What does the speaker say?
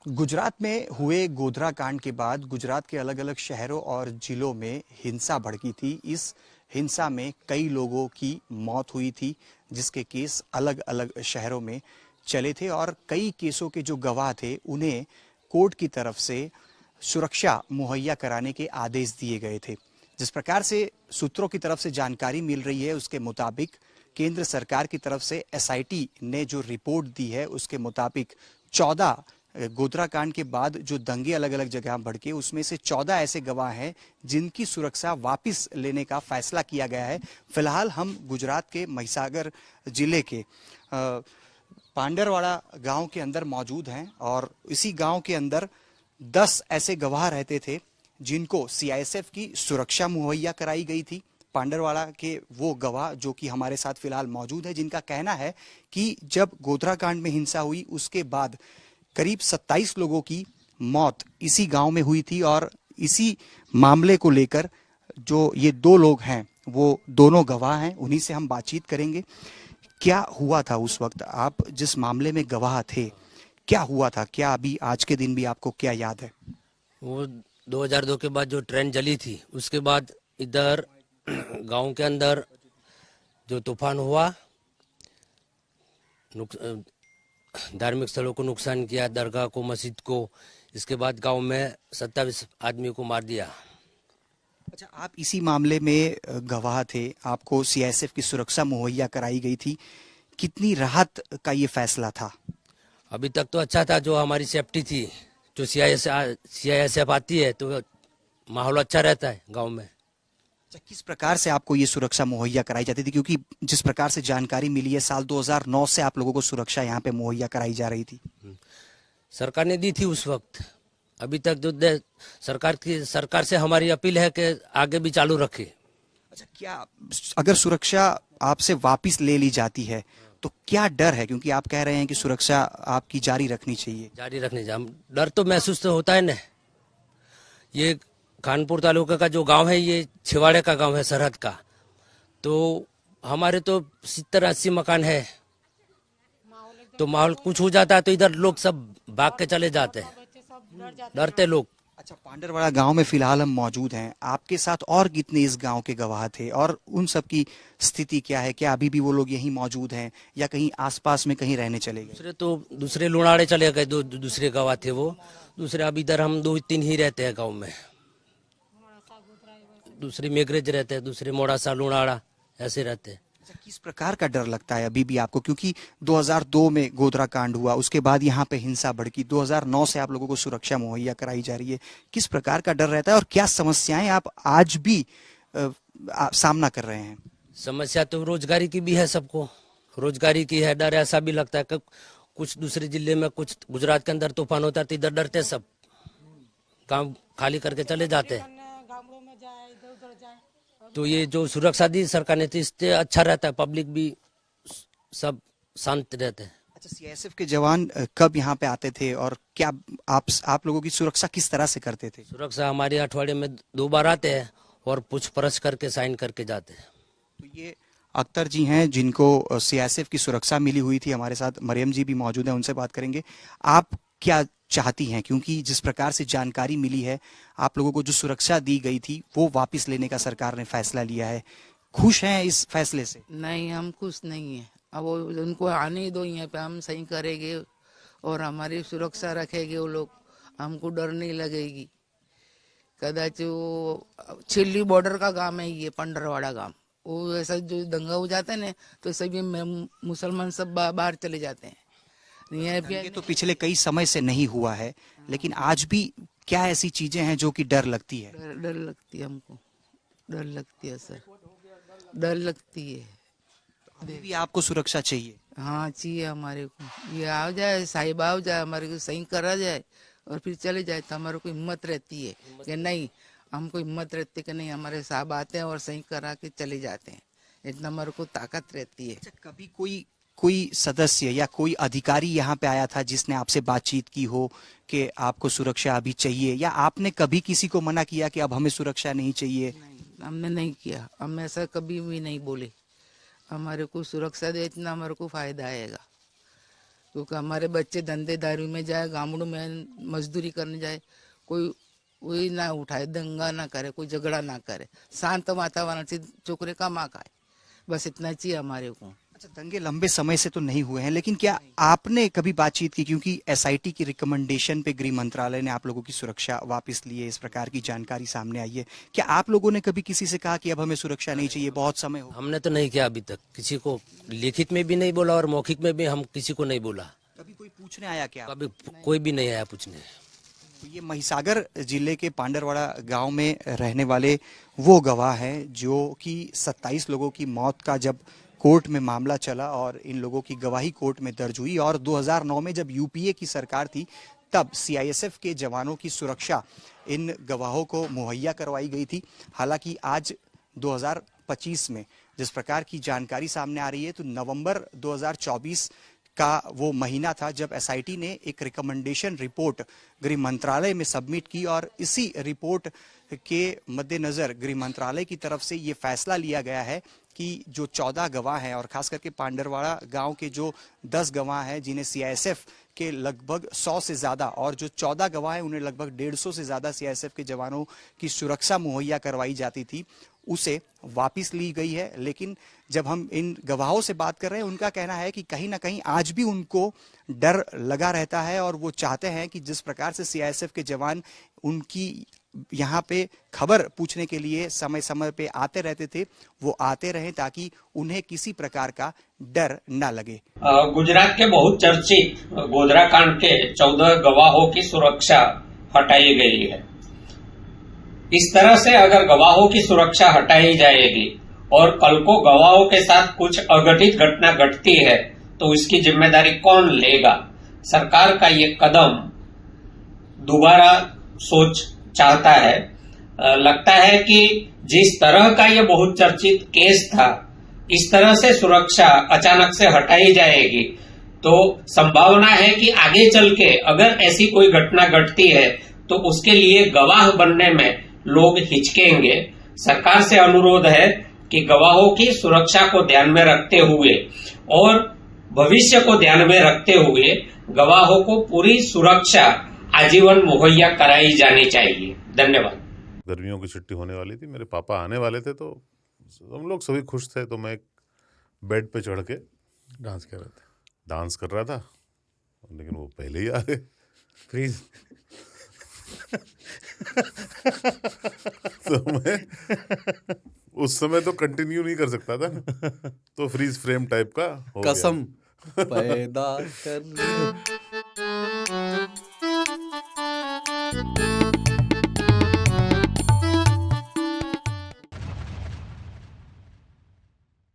गुजरात में हुए गोधरा कांड के बाद गुजरात के अलग अलग शहरों और जिलों में हिंसा भड़की थी। इस हिंसा में कई लोगों की मौत हुई थी, जिसके केस अलग अलग शहरों में चले थे और कई केसों के जो गवाह थे उन्हें कोर्ट की तरफ से सुरक्षा मुहैया कराने के आदेश दिए गए थे। जिस प्रकार से सूत्रों की तरफ से जानकारी मिल रही है, उसके मुताबिक केंद्र सरकार की तरफ से एसआईटी ने जो रिपोर्ट दी है उसके मुताबिक 14 गोधरा कांड के बाद जो दंगे अलग अलग जगह भड़के, उसमें से 14 ऐसे गवाह हैं जिनकी सुरक्षा वापस लेने का फैसला किया गया है। फिलहाल हम गुजरात के महिसागर जिले के पांडरवाड़ा गांव के अंदर मौजूद हैं और इसी गांव के अंदर 10 ऐसे गवाह रहते थे जिनको सीआईएसएफ की सुरक्षा मुहैया कराई गई थी। पांडरवाड़ा के वो गवाह जो कि हमारे साथ फिलहाल मौजूद है, जिनका कहना है कि जब गोधरा कांड में हिंसा हुई उसके बाद करीब 27 लोगों की मौत इसी गांव में हुई थी और इसी मामले को लेकर जो ये दो लोग हैं वो दोनों गवाह हैं, उन्हीं से हम बातचीत करेंगे। क्या हुआ था उस वक्त, आप जिस मामले में गवाह थे, क्या हुआ था? क्या अभी आज के दिन भी आपको क्या याद है? वो 2002 के बाद जो ट्रेन जली थी उसके बाद इधर गांव के अंदर जो तूफान हुआ, धार्मिक स्थलों को नुकसान किया, दरगाह को, मस्जिद को। इसके बाद गांव में 27 आदमी को मार दिया। अच्छा, आप इसी मामले में गवाह थे, आपको सीआईएसएफ की सुरक्षा मुहैया कराई गई थी, कितनी राहत का ये फैसला था? अभी तक तो अच्छा था, जो हमारी सेफ्टी थी। जो सीआईएसएफ आती है तो माहौल अच्छा रहता है गांव में। अच्छा, किस प्रकार से आपको ये सुरक्षा मुहैया कराई जाती थी? क्योंकि जिस प्रकार से जानकारी मिली है, साल 2009 से आप लोगों को सुरक्षा यहाँ पे मुहैया कराई जा रही थी। सरकार ने दी थी उस वक्त। अभी तक जो सरकार से हमारी अपील है कि आगे भी चालू रखे। अच्छा, क्या अगर सुरक्षा आपसे वापस ले ली जाती है तो क्या डर है? क्योंकि आप कह रहे हैं कि सुरक्षा आपकी जारी रखनी चाहिए। जारी रखने जा डर तो महसूस तो होता है ना। ये कानपुर तालुका का जो गांव है, ये छिवाड़े का गांव है, सरहद का। तो हमारे तो 70-80 मकान है, तो माहौल कुछ हो जाता है तो इधर लोग सब भाग के चले जाते हैं, डरते लोग। अच्छा, पांडरवाड़ा गांव में फिलहाल हम मौजूद हैं, आपके साथ और कितने इस गांव के गवाह थे और उन सब की स्थिति क्या है? क्या अभी भी वो लोग यहीं मौजूद हैं या कहीं आसपास में कहीं रहने चले गए? दूसरे लुणाड़े चले गए, दूसरे गवाह थे वो। दूसरे अब इधर हम 2-3 ही रहते हैं गांव में। दूसरे मेघरेज रहते हैं, दूसरे मोड़ासा, लुणाड़ा, ऐसे रहते हैं। अच्छा, किस प्रकार का डर लगता है अभी भी आपको? क्योंकि 2002 में गोधरा कांड हुआ, उसके बाद यहाँ पे हिंसा भड़की, 2009 से आप लोगों को सुरक्षा मुहैया कराई जा रही है। किस प्रकार का डर रहता है और क्या समस्याएं आप आज भी सामना कर रहे हैं? समस्या तो रोजगारी की भी है, सबको रोजगारी की है। डर ऐसा भी लगता है कि कुछ दूसरे जिले में, कुछ गुजरात के अंदर तूफान होता है तो इधर डरते सब, गांव खाली करके चले जाते हैं। तो ये जो सुरक्षा दी सरकार ने, इससे अच्छा रहता है, पब्लिक भी सब शांत रहते हैं। अच्छा, सीआईएसएफ के जवान कब यहाँ पे आते थे और क्या आप लोगों की सुरक्षा किस तरह से करते थे? सुरक्षा हमारे अठवाडिये में 2 बार आते हैं और पूछपरछ करके साइन करके जाते हैं। तो ये अख्तर जी हैं जिनको सीआईएसएफ की सुरक्षा मिली हुई थी। हमारे साथ मरियम जी भी मौजूद हैं, उनसे बात करेंगे। आप क्या चाहती हैं? क्योंकि जिस प्रकार से जानकारी मिली है, आप लोगों को जो सुरक्षा दी गई थी वो वापस लेने का सरकार ने फैसला लिया है, खुश हैं इस फैसले से? नहीं, हम खुश नहीं है। अब वो उनको आने ही दो, यहाँ पे हम सही करेंगे और हमारी सुरक्षा रखेंगे वो लोग, हमको डर नहीं लगेगी। कदाच वो छिल्ली बॉर्डर का गांव है ये पंडरवाड़ा गांव, वो ऐसा जो दंगा हो जाता है ना तो सभी मुसलमान सब बाहर चले जाते हैं। ये तो पिछले कई समय से नहीं हुआ है, लेकिन आज भी क्या ऐसी चीजें हैं जो कि डर लगती है? डर लगती है हमको, डर लगती है सर, डर लगती है। अभी भी आपको सुरक्षा चाहिए? हाँ चाहिए हमारे को। ये आ जाए, साहिब आ जाए, हमारे को सही करा जाए और फिर चले जाए तो हमारे को हिम्मत रहती है कि नहीं, हमको हिम्मत रहती है कि नहीं, हमारे साहब आते हैं और सही करा के चले जाते हैं, इतना हमारे को ताकत रहती है। अच्छा, कभी कोई सदस्य या कोई अधिकारी यहाँ पे आया था जिसने आपसे बातचीत की हो कि आपको सुरक्षा अभी चाहिए, या आपने कभी किसी को मना किया कि अब हमें सुरक्षा नहीं चाहिए? नहीं, हमने नहीं किया, हम ऐसा कभी भी नहीं बोले। हमारे को सुरक्षा दे, इतना हमारे को फायदा आएगा, क्योंकि हमारे बच्चे धंधेदारी में जाए, गामड़ों में मजदूरी करने जाए, कोई वही ना उठाए, दंगा ना करे, कोई झगड़ा ना करे, शांत वातावरण से छोकरे कमा खाए, बस इतना चाहिए हमारे को। अच्छा, दंगे लंबे समय से तो नहीं हुए हैं, लेकिन क्या आपने कभी बातचीत की, क्योंकि एसआईटी की रिकमेंडेशन पे गृह मंत्रालय ने आप लोगों की सुरक्षा वापस ली है, इस प्रकार की जानकारी सामने आई है, क्या आप लोगों ने कभी किसी से कहा कि अब हमें सुरक्षा नहीं चाहिए, बहुत समय हो? हमने तो नहीं किया अभी तक, किसी को लिखित में भी नहीं बोला और मौखिक में भी हम किसी को नहीं बोला। कभी कोई पूछने आया क्या? कभी कोई भी नहीं आया पूछने। तो ये महिसागर जिले के पांडरवाड़ा गांव में रहने वाले वो गवाह हैं जो कि 27 लोगों की मौत का जब कोर्ट में मामला चला और इन लोगों की गवाही कोर्ट में दर्ज हुई, और 2009 में जब यूपीए की सरकार थी तब सीआईएसएफ के जवानों की सुरक्षा इन गवाहों को मुहैया करवाई गई थी। हालांकि आज 2025 में जिस प्रकार की जानकारी सामने आ रही है, तो नवंबर 2024 का वो महीना था जब एसआईटी ने एक रिकमेंडेशन रिपोर्ट गृह मंत्रालय में सबमिट की, और इसी रिपोर्ट के मद्देनजर गृह मंत्रालय की तरफ से ये फैसला लिया गया है कि जो 14 गवाह हैं, और खास करके पांडरवाड़ा गांव के जो 10 गवाह हैं जिन्हें सीआईएसएफ के लगभग 100 से ज्यादा, और जो 14 गवाह हैं उन्हें लगभग 150 से ज्यादा सीआईएसएफ के जवानों की सुरक्षा मुहैया करवाई जाती थी, उसे वापस ली गई है। लेकिन जब हम इन गवाहों से बात कर रहे हैं, उनका कहना है कि कहीं ना कहीं आज भी उनको डर लगा रहता है, और वो चाहते हैं कि जिस प्रकार से सीआईएसएफ के जवान उनकी यहाँ पे खबर पूछने के लिए समय समय पे आते रहते थे, वो आते रहें ताकि उन्हें किसी प्रकार का डर ना लगे। गुजरात के बहुत चर्चित गोधरा कांड के 14 गवाहों की सुरक्षा हटाई गई है। इस तरह से अगर गवाहों की सुरक्षा हटाई जाएगी और कल को गवाहों के साथ कुछ अघटित घटना घटती है तो इसकी जिम्मेदारी कौन लेगा? सरकार का ये कदम दोबारा सोच चाहता है। लगता है कि जिस तरह का ये बहुत चर्चित केस था, इस तरह से सुरक्षा अचानक से हटाई जाएगी तो संभावना है कि आगे चल के अगर ऐसी कोई घटना घटती है तो उसके लिए गवाह बनने में लोग हिचकेंगे। सरकार से अनुरोध है कि गवाहों की सुरक्षा को ध्यान में रखते हुए और भविष्य को ध्यान में रखते हुए गवाहों को पूरी सुरक्षा आजीवन मुहैया कराई जानी चाहिए। धन्यवाद। गर्मियों की छुट्टी होने वाली थी, मेरे पापा आने वाले थे, तो हम लोग सभी खुश थे। तो मैं एक बेड पे चढ़ के डांस कर रहा था, लेकिन वो पहले ही आ गए। फ्रीज। तो मैं उस समय तो कंटिन्यू नहीं कर सकता था, तो फ्रीज फ्रेम टाइप का हो गया। कसम पैदा कर